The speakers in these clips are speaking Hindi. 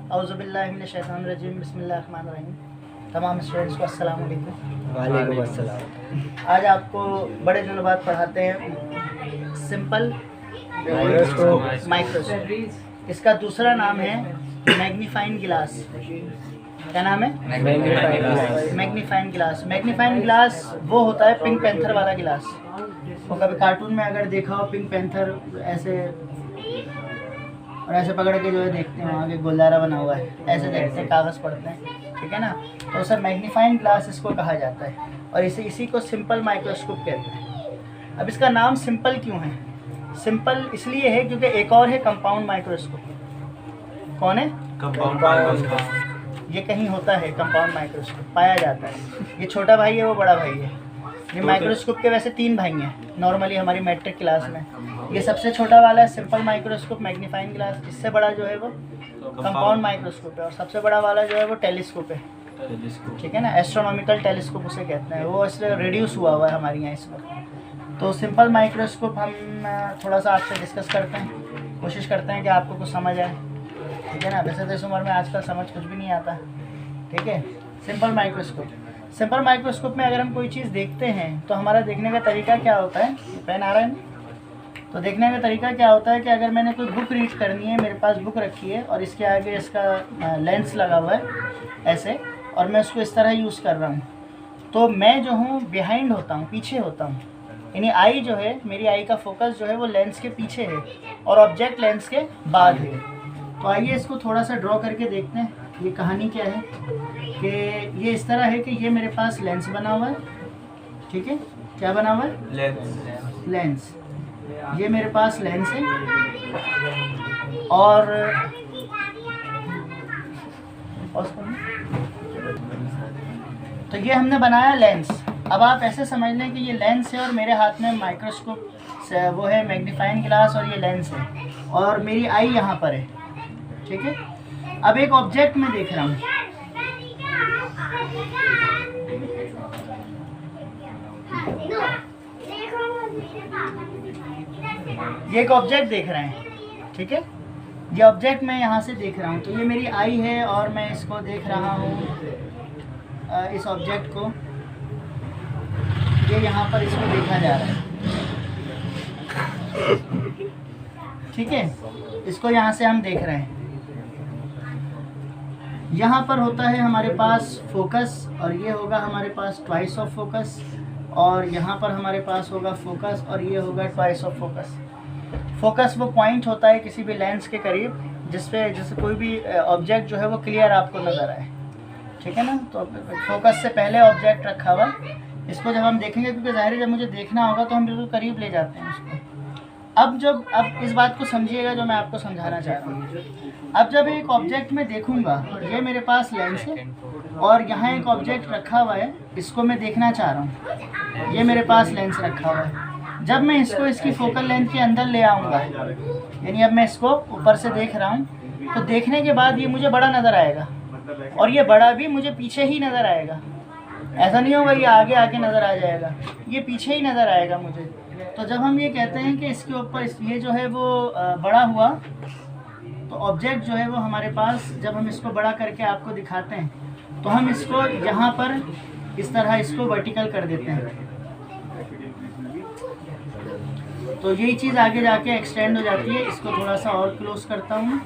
औज़ुबिल्लाहि मिनश्शैतानिर्रजीम बिस्मिल्लाहिर्रहमानिर्रहीम। तमाम स्टूडेंट्स को अस्सलाम वालेकुम। वालेकुम अस्सलाम। आज आपको बड़े दिनों बाद पढ़ाते हैं सिंपल माइक्रोस्कोप। इसका दूसरा नाम है मैग्नीफाइंग गिलास। क्या नाम है? मैग्नीफाइंग गिलास। मैग्नीफाइंग गिलास वो होता है पिंक पैंथर वाला गिलास। वो कभी कार्टून में अगर देखा हो पिंक पैंथर ऐसे और ऐसे पकड़ के जो है देखते हैं, आगे गुलदारा बना हुआ है, ऐसे देखते हैं, कागज़ पढ़ते हैं, ठीक है ना। तो सर मैग्नीफाइंग ग्लास इसको कहा जाता है और इसी को सिंपल माइक्रोस्कोप कहते हैं। अब इसका नाम सिंपल क्यों है? सिंपल इसलिए है क्योंकि एक और है कंपाउंड माइक्रोस्कोप। कौन है? Compound microscope. ये कहीं होता है, कंपाउंड माइक्रोस्कोप पाया जाता है। ये छोटा भाई है, वो बड़ा भाई है। ये माइक्रोस्कोप के वैसे 3 भाई हैं नॉर्मली हमारी मैट्रिक क्लास में। ये सबसे छोटा वाला है सिंपल माइक्रोस्कोप मैग्नीफाइंग ग्लास। इससे बड़ा जो है वो कंपाउंड माइक्रोस्कोप है और सबसे बड़ा वाला जो है वो टेलीस्कोप है, ठीक है ना। एस्ट्रोनॉमिकल टेलीस्कोप उसे कहते हैं। वो इसलिए रिड्यूस हुआ है हमारे यहाँ इस वक्त। तो सिंपल माइक्रोस्कोप हम थोड़ा सा आपसे डिस्कस करते हैं, कोशिश करते हैं कि आपको कुछ समझ आए, ठीक है ना। वैसे तो इस उम्र में आजकल समझ कुछ भी नहीं आता, ठीक है। सिंपल माइक्रोस्कोप में अगर हम कोई चीज़ देखते हैं तो हमारा देखने का तरीका क्या होता है? पेन आ रहा है ना? तो देखने का तरीका क्या होता है कि अगर मैंने कोई बुक रीड करनी है, मेरे पास बुक रखी है और इसके आगे इसका लेंस लगा हुआ है ऐसे, और मैं उसको इस तरह यूज़ कर रहा हूँ, तो मैं जो हूँ बिहाइंड होता हूँ, पीछे होता हूँ। यानी आई जो है, मेरी आई का फोकस जो है वो लेंस के पीछे है और ऑब्जेक्ट लेंस के बाद है। तो आइए इसको थोड़ा सा ड्रॉ करके देखते हैं। ये कहानी क्या है कि ये इस तरह है कि ये मेरे पास लेंस बना हुआ है, ठीक है। क्या बना हुआ है? लेंस। ये मेरे पास लेंस है और तो ये हमने बनाया लेंस। अब आप ऐसे समझ लें कि ये लेंस है और मेरे हाथ में माइक्रोस्कोप वो है मैग्नीफाइंग ग्लास और ये लेंस है और मेरी आई यहाँ पर है, ठीक है। अब एक ऑब्जेक्ट मैं देख रहा हूँ, ये एक ऑब्जेक्ट देख रहे हैं, ठीक है। ये ऑब्जेक्ट मैं यहाँ से देख रहा हूँ, तो ये मेरी आई है और मैं इसको देख रहा हूँ, इस ऑब्जेक्ट को। ये यहाँ पर इसको देखा जा रहा है, ठीक है। इसको यहाँ से हम देख रहे हैं। यहाँ पर होता है हमारे पास फोकस और ये होगा हमारे पास ट्वाइस ऑफ फोकस, और यहाँ पर हमारे पास होगा फोकस और ये होगा ट्वाइस ऑफ फोकस। फोकस वो पॉइंट होता है किसी भी लेंस के करीब जिसपे जैसे कोई भी ऑब्जेक्ट जो है वो क्लियर आपको नज़र आए, ठीक है ना। तो फोकस से पहले ऑब्जेक्ट रखा हुआ, इसको जब हम देखेंगे, क्योंकि ज़ाहिर है जब मुझे देखना होगा तो हम बिल्कुल करीब ले जाते हैं उसको। अब इस बात को समझिएगा जो मैं आपको समझाना चाह रहा हूँ। अब जब एक ऑब्जेक्ट में देखूंगा, ये मेरे पास लेंस है और यहाँ एक ऑब्जेक्ट रखा हुआ है, इसको मैं देखना चाह रहा हूँ, ये मेरे पास लेंस रखा हुआ है। जब मैं इसको इसकी फोकल लेंथ के अंदर ले आऊँगा, यानी अब मैं इसको ऊपर से देख रहा हूँ, तो देखने के बाद ये मुझे बड़ा नज़र आएगा और ये बड़ा भी मुझे पीछे ही नज़र आएगा। ऐसा नहीं होगा ये आगे आके नज़र आ जाएगा, ये पीछे ही नज़र आएगा मुझे। तो जब हम ये कहते हैं कि इसके ऊपर ये जो है वो बड़ा हुआ, तो ऑब्जेक्ट जो है वो हमारे पास, जब हम इसको बड़ा करके आपको दिखाते हैं तो हम इसको यहाँ पर इस तरह इसको वर्टिकल कर देते हैं, तो यही चीज़ आगे जाके एक्सटेंड हो जाती है। इसको थोड़ा सा और क्लोज करता हूँ,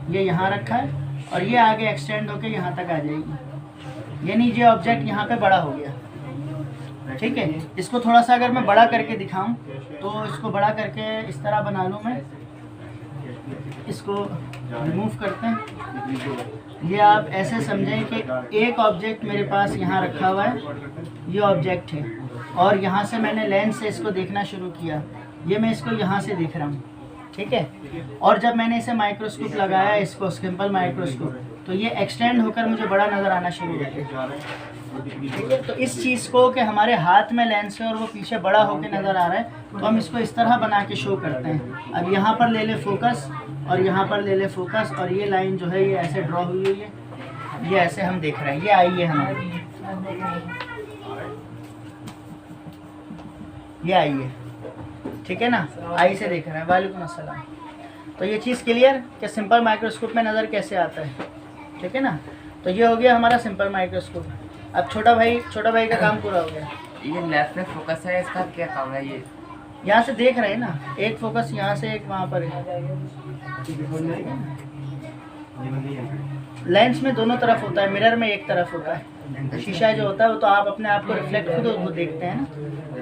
ये यहाँ रखा है और ये आगे एक्सटेंड होके यहाँ तक आ जाएगी, यानी ये ऑब्जेक्ट यहाँ पे बड़ा हो गया, ठीक है। इसको थोड़ा सा अगर मैं बड़ा करके दिखाऊं तो इसको बड़ा करके इस तरह बना लूँ मैं, इसको रिमूव करते हैं। ये आप ऐसे समझें कि एक ऑब्जेक्ट मेरे पास यहाँ रखा हुआ है, ये ऑब्जेक्ट है और यहाँ से मैंने लेंस से इसको देखना शुरू किया, ये मैं इसको यहाँ से देख रहा हूँ, ठीक है। और जब मैंने इसे माइक्रोस्कोप लगाया, इसको सिंपल माइक्रोस्कोप, तो ये एक्सटेंड होकर मुझे बड़ा नज़र आना शुरू हो गया, ठीक है। तो इस चीज़ को कि हमारे हाथ में लेंस है और वो पीछे बड़ा होकर नज़र आ रहा है, तो हम इसको इस तरह बना के शो करते हैं। अब यहाँ पर ले ले फोकस और यहाँ पर ले ले फोकस, और ये लाइन जो है ये ऐसे ड्रॉ हुई हुई है, ये ऐसे हम देख रहे हैं। ये आई है हमारी, ये आई है, ठीक है ना, आई से देख रहे हैं। वालेकुम अस्सलाम। तो ये चीज़ क्लियर कि सिंपल माइक्रोस्कोप में नज़र कैसे आता है। ठीक है ना। तो ये हो गया हमारा सिंपल माइक्रोस्कोप। अब छोटा भाई का काम पूरा हो गया। ये लेफ्ट में फोकस है, इसका क्या काम है? ये यहाँ से देख रहे हैं ना, एक फोकस यहाँ से एक वहाँ पर है। लेंस में दोनों तरफ होता है, मिरर में एक तरफ होता है। शीशा जो होता है वो तो आप अपने आप को रिफ्लेक्ट खुद वो देखते हैं ना,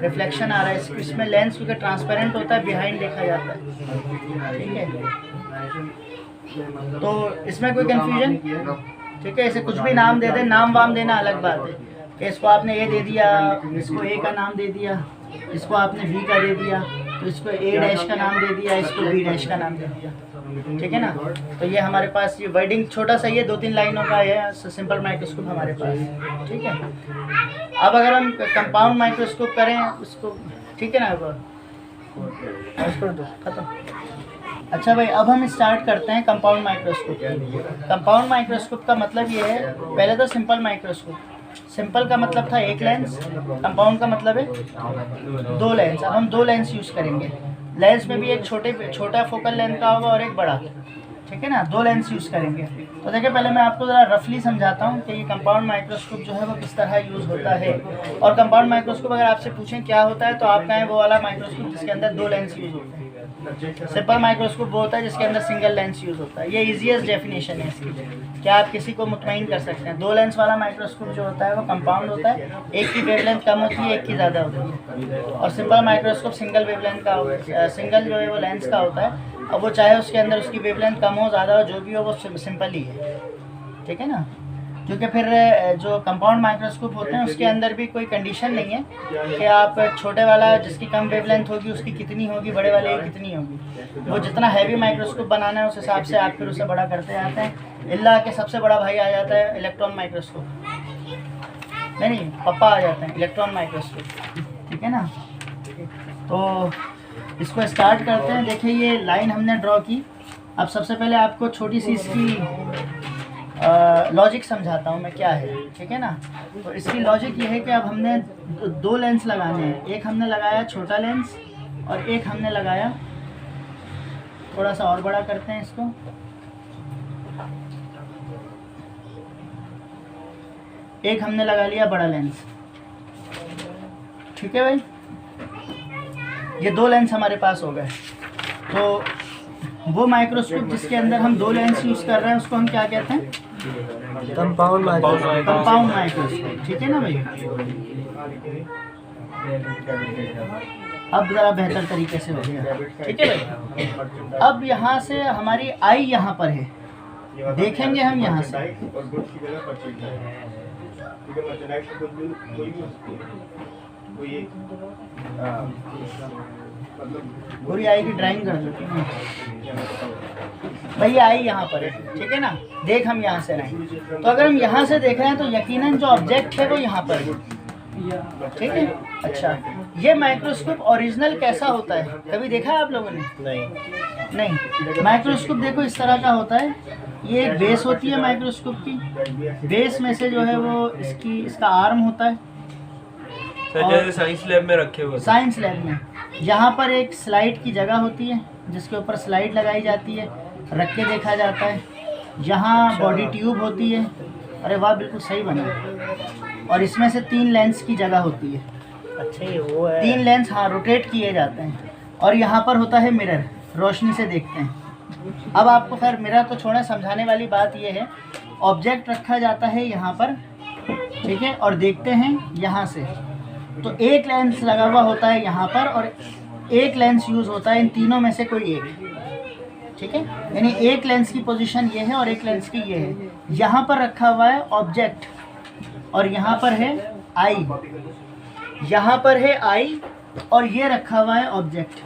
रिफ्लेक्शन आ रहा है इसमें। लेंस क्योंकि ट्रांसपेरेंट होता है, बिहाइंड देखा जाता है, ठीक है। तो इसमें कोई कंफ्यूजन? ठीक है, इसे कुछ भी नाम दे दे, नाम वाम देना अलग बात है कि इसको आपने ए दे दिया, इसको ए का नाम दे दिया, इसको आपने बी का दे दिया, तो इसको ए डैश का नाम दे दिया, इसको बी डैश का नाम दे दिया, ठीक है ना। तो ये हमारे पास ये वर्डिंग छोटा सा ये 2-3 लाइनों का है सिंपल माइक्रोस्कोप हमारे पास, ठीक है। अब अगर हम कंपाउंड माइक्रोस्कोप करें उसको, ठीक है ना, उसको दो खत्म। अच्छा भाई, अब हम स्टार्ट करते हैं कंपाउंड माइक्रोस्कोप। कंपाउंड माइक्रोस्कोप का मतलब ये है, पहले तो सिंपल माइक्रोस्कोप, सिंपल का मतलब था एक लेंस, कंपाउंड का मतलब है 2 लेंस। अब हम 2 लेंस यूज़ करेंगे। लेंस में भी एक छोटा फोकल लेंथ का होगा और एक बड़ा, ठीक है ना। 2 लेंस यूज़ करेंगे। तो देखिए पहले मैं आपको ज़रा रफली समझाता हूँ कि ये कंपाउंड माइक्रोस्कोप जो है वो किस तरह यूज़ होता है। और कंपाउंड माइक्रोस्कोप अगर आपसे पूछें क्या होता है तो आप कहें वो वाला माइक्रोस्कोप जिसके अंदर 2 लेंस यूज़ होते हैं। सिंपल माइक्रोस्कोप वो होता है जिसके अंदर सिंगल लेंस यूज़ होता है। ये ईजीएस्ट डेफिनेशन है इसकी, क्या आप किसी को मुतमईन कर सकते हैं। 2 लेंस वाला माइक्रोस्कोप जो होता है वो कंपाउंड होता है, एक की वेवलेंथ कम होती है, एक की ज़्यादा होती है। और सिंपल माइक्रोस्कोप सिंगल वेवलेंथ का सिंगल जो है वो लेंस का होता है। अब वो चाहे उसके अंदर उसकी वेवलेंथ कम हो ज़्यादा हो, जो भी हो वो सिंपल ही है, ठीक है ना। क्योंकि फिर जो कंपाउंड माइक्रोस्कोप होते हैं उसके अंदर भी कोई कंडीशन नहीं है कि आप छोटे वाला जिसकी कम वेवलेंथ होगी उसकी कितनी होगी, बड़े वाले की कितनी होगी। वो जितना हैवी माइक्रोस्कोप बनाना है उस हिसाब से आप फिर उसे बड़ा करते आते हैं। इल्ला के सबसे बड़ा भाई आ जाता है इलेक्ट्रॉन माइक्रोस्कोप, नहीं पापा आ जाते हैं इलेक्ट्रॉन माइक्रोस्कोप, ठीक है ना। तो इसको स्टार्ट करते हैं। देखिए ये लाइन हमने ड्रॉ की। अब सबसे पहले आपको छोटी सी इसकी लॉजिक समझाता हूँ मैं क्या है, ठीक है ना। तो इसकी लॉजिक ये है कि अब हमने 2 लेंस लगाने हैं। एक हमने लगाया छोटा लेंस और एक हमने लगाया, थोड़ा सा और बड़ा करते हैं इसको, एक हमने लगा लिया बड़ा लेंस, ठीक है भाई। ये 2 लेंस हमारे पास हो गए। तो वो माइक्रोस्कोप जिसके अंदर हम 2 लेंस यूज़ कर रहे हैं उसको हम क्या कहते हैं? Compound microscope. कंपाउंड माइक्रोस्कोप, ठीक है ना भाई। अब ज़रा बेहतर तरीके से हो गया, ठीक है भाई। अब यहाँ से हमारी आई यहाँ पर है, देखेंगे हम यहाँ से। पूरी आई की ड्राइंग कर देते हैं भाई। आई यहाँ पर है, ठीक है ना। देख हम यहाँ से नहीं, तो अगर हम यहाँ से देख रहे हैं तो यकीनन जो ऑब्जेक्ट है वो यहाँ पर है, ठीक है। अच्छा, ये माइक्रोस्कोप ओरिजिनल कैसा होता है कभी देखा है आप लोगों ने? नहीं। माइक्रोस्कोप देखो इस तरह का होता है। ये एक बेस होती है माइक्रोस्कोप की, बेस में से जो है वो इसका आर्म होता है। जैसे साइंस लैब में रखे हुए, साइंस लैब में यहाँ पर एक स्लाइड की जगह होती है जिसके ऊपर स्लाइड लगाई जाती है, रख के देखा जाता है। यहाँ बॉडी ट्यूब होती है, अरे वाह बिल्कुल सही बना। और इसमें से 3 लेंस की जगह होती है। अच्छा ये वो है, 3 लेंस हाँ रोटेट किए जाते हैं। और यहाँ पर होता है मिरर, रोशनी से देखते हैं। अब आपको खैर मिरर तो छोड़ें, समझाने वाली बात ये है, ऑब्जेक्ट रखा जाता है यहाँ पर, ठीक है, और देखते हैं यहाँ से। तो एक लेंस लगा हुआ होता है यहाँ पर और एक लेंस यूज़ होता है इन तीनों में से कोई एक, ठीक है। यानी एक लेंस की पोजीशन ये है और एक लेंस की ये है। यहाँ पर रखा हुआ है ऑब्जेक्ट और यहाँ पर है आई, यहाँ पर है आई और ये रखा हुआ है ऑब्जेक्ट,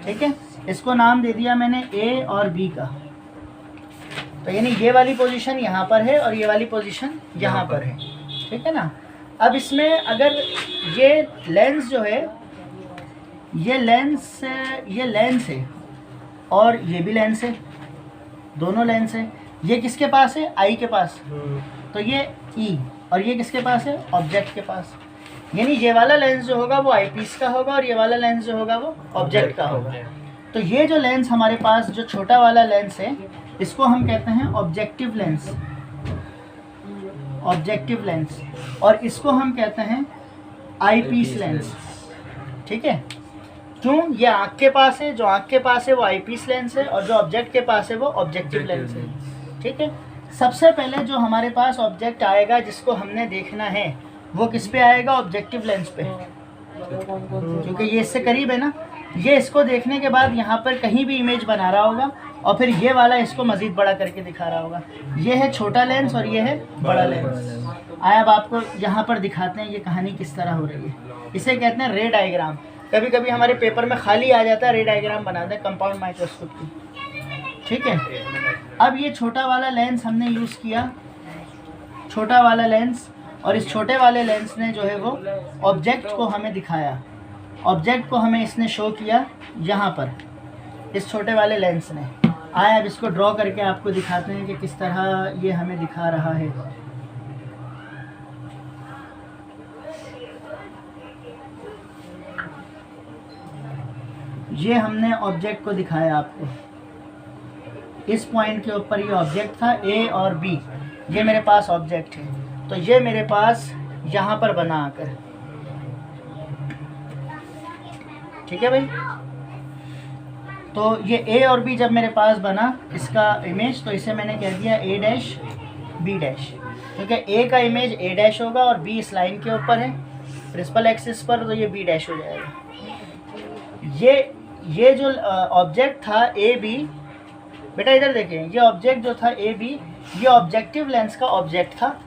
ठीक है। इसको नाम दे दिया मैंने ए और बी का। तो यानी ये वाली पोजीशन यहाँ पर है और ये वाली पोजीशन यहाँ पर है, ठीक है ना। अब इसमें अगर ये लेंस जो है, ये लेंस है और ये भी लेंस है, दोनों लेंस है। ये किसके पास है? आई के पास। तो ये ई और ये किसके पास है? ऑब्जेक्ट के पास। यानी ये वाला लेंस जो होगा वो आई पीस का होगा और ये वाला लेंस जो होगा वो ऑब्जेक्ट का होगा। तो ये जो लेंस हमारे पास जो छोटा वाला लेंस है इसको हम कहते हैं ऑब्जेक्टिव लेंस, ऑब्जेक्टिव लेंस, और इसको हम कहते हैं आई पीस लेंस। ठीक है, क्यों? ये आँख के पास है, जो आँख के पास है वो आई पीस लेंस है, और जो ऑब्जेक्ट के पास है वो ऑब्जेक्टिव लेंस है। ठीक है, सबसे पहले जो हमारे पास ऑब्जेक्ट आएगा जिसको हमने देखना है वो किस पे आएगा? ऑब्जेक्टिव लेंस पे, क्योंकि ये इससे करीब है ना। ये इसको देखने के बाद यहाँ पर कहीं भी इमेज बना रहा होगा, और फिर ये वाला इसको मज़ीद बड़ा करके दिखा रहा होगा। ये है छोटा लेंस और ये है बड़ा लेंस। आया, अब आपको यहाँ पर दिखाते हैं ये कहानी किस तरह हो रही है। इसे कहते हैं रे डायग्राम। कभी कभी हमारे पेपर में खाली आ जाता है, रे डायग्राम बनाते हैं कंपाउंड माइक्रोस्कोप की। ठीक है, अब ये छोटा वाला लेंस हमने यूज़ किया, छोटा वाला लेंस, और इस छोटे वाले लेंस ने जो है वो ऑब्जेक्ट को हमें दिखाया, ऑब्जेक्ट को हमें इसने शो किया यहाँ पर, इस छोटे वाले लेंस ने। आया, अब इसको ड्रॉ करके आपको दिखाते हैं कि किस तरह ये हमें दिखा रहा है। ये हमने ऑब्जेक्ट को दिखाया आपको, इस पॉइंट के ऊपर ये ऑब्जेक्ट था ए और बी, ये मेरे पास ऑब्जेक्ट है, तो ये मेरे पास यहाँ पर बना आकर। ठीक है भाई, तो ये ए और बी जब मेरे पास बना इसका इमेज, तो इसे मैंने कह दिया ए डैश बी डैश, क्योंकि ए का इमेज ए डैश होगा और बी इस लाइन के ऊपर है प्रिंसिपल एक्सिस पर, तो ये बी डैश हो जाएगा। ये जो ऑब्जेक्ट था ए बी, बेटा इधर देखें, ये ऑब्जेक्ट जो था ए बी, ये ऑब्जेक्टिव लेंस का ऑब्जेक्ट था,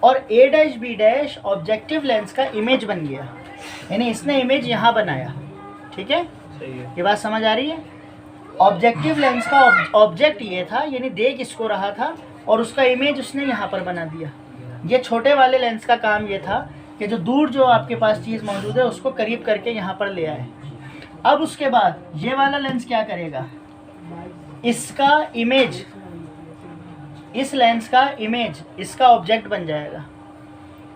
और A dash B dash objective lens का इमेज बन गया, यानी इसने इमेज यहाँ बनाया। ठीक है, ये बात समझ आ रही है? ऑब्जेक्टिव लेंस का ऑब्जेक्ट ये था, यानी देख इसको रहा था, और उसका इमेज उसने यहाँ पर बना दिया। ये छोटे वाले लेंस का काम ये था कि जो दूर जो आपके पास चीज़ मौजूद है उसको करीब करके यहाँ पर ले आए। अब उसके बाद ये वाला लेंस क्या करेगा? इसका इमेज, इस लेंस का इमेज इसका ऑब्जेक्ट बन जाएगा।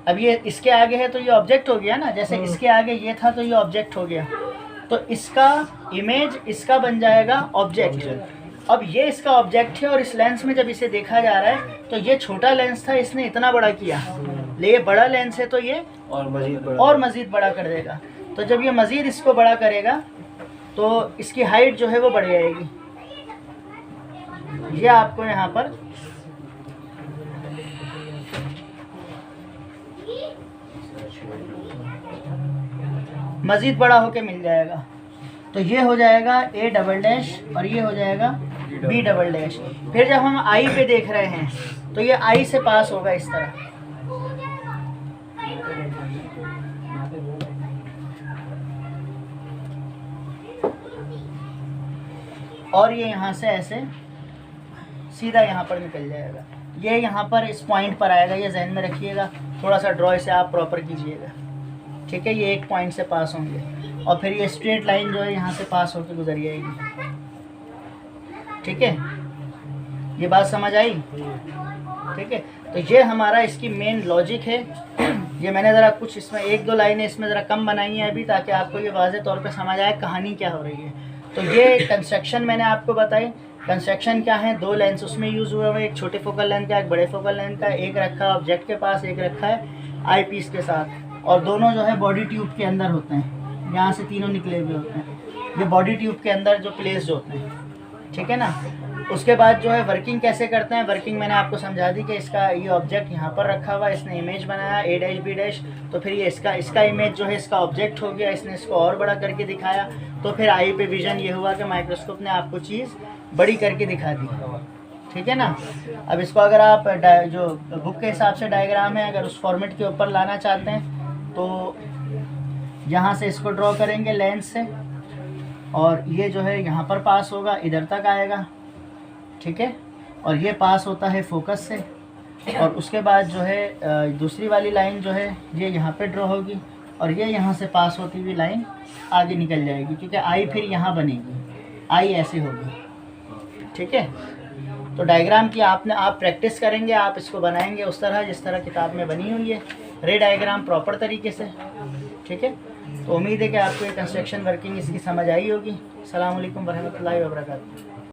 अब ये इसके आगे है तो ये ऑब्जेक्ट हो गया ना, जैसे इसके आगे ये था तो ये ऑब्जेक्ट हो गया, तो इसका इमेज इसका बन जाएगा ऑब्जेक्ट। अब ये इसका ऑब्जेक्ट है, और इस लेंस में जब इसे देखा जा रहा है तो ये छोटा लेंस था, इसने इतना बड़ा किया, ले ये बड़ा लेंस है तो ये और मज़ीद बड़ा कर देगा। तो जब ये मज़ीद इसको बड़ा करेगा तो इसकी हाइट जो है वो बढ़ जाएगी। ये आपको यहाँ पर मज़ीद बड़ा होके मिल जाएगा। तो ये हो जाएगा ए डबल डैश और ये हो जाएगा बी डबल डैश। फिर जब हम आई पे देख रहे हैं तो ये आई से पास होगा इस तरह, और ये यहाँ से ऐसे सीधा यहाँ पर निकल जाएगा। ये यहाँ पर इस पॉइंट पर आएगा, ये जहन में रखिएगा, थोड़ा सा ड्रॉ इसे आप प्रॉपर कीजिएगा। ठीक है, ये एक पॉइंट से पास होंगे और फिर ये स्ट्रेट लाइन जो है यहाँ से पास होकर गुजर जाएगी। ठीक है, ये बात समझ आई? ठीक है, तो ये हमारा इसकी मेन लॉजिक है। ये मैंने ज़रा कुछ इसमें एक दो लाइनें इसमें ज़रा कम बनाई हैं अभी, ताकि आपको ये वाज़ेह तौर पे समझ आए कहानी क्या हो रही है। तो ये कंस्ट्रक्शन मैंने आपको बताई। कंस्ट्रक्शन क्या है, दो लेंस उसमें यूज़ हुए हुए, एक छोटे फोकल लेंथ का, एक बड़े फोकल लेंथ का, एक रखा ऑब्जेक्ट के पास, एक रखा है आई पीस के साथ, और दोनों जो है बॉडी ट्यूब के अंदर होते हैं। यहाँ से तीनों निकले हुए होते हैं, ये बॉडी ट्यूब के अंदर जो प्लेस होते हैं। ठीक है ना। उसके बाद जो है वर्किंग कैसे करते हैं, वर्किंग मैंने आपको समझा दी कि इसका ये ऑब्जेक्ट यहाँ पर रखा हुआ, इसने इमेज बनाया ए डैश बी डैश, तो फिर ये इसका इमेज जो है इसका ऑब्जेक्ट हो गया, इसने इसको और बड़ा करके दिखाया। तो फिर आई पे विजन ये हुआ कि माइक्रोस्कोप ने आपको चीज़ बड़ी करके दिखा दी। ठीक है ना। अब इसको अगर आप जो बुक के हिसाब से डायग्राम है, अगर उस फॉर्मेट के ऊपर लाना चाहते हैं तो यहाँ से इसको ड्रॉ करेंगे लेंस से, और ये जो है यहाँ पर पास होगा, इधर तक आएगा। ठीक है, और ये पास होता है फोकस से, और उसके बाद जो है दूसरी वाली लाइन जो है ये यहाँ पे ड्रॉ होगी, और ये यहाँ से पास होती हुई लाइन आगे निकल जाएगी, क्योंकि आई फिर यहाँ बनेगी, आई ऐसे होगी। ठीक है, तो डायग्राम की आप प्रैक्टिस करेंगे, आप इसको बनाएंगे उस तरह जिस तरह किताब में बनी हुई है, रे डायग्राम प्रॉपर तरीके से। ठीक है, तो उम्मीद है कि आपको ये कंस्ट्रक्शन वर्किंग इसकी समझ आई होगी। अस्सलाम वालेकुम वरहमतुल्लाहि वबरकातुहू।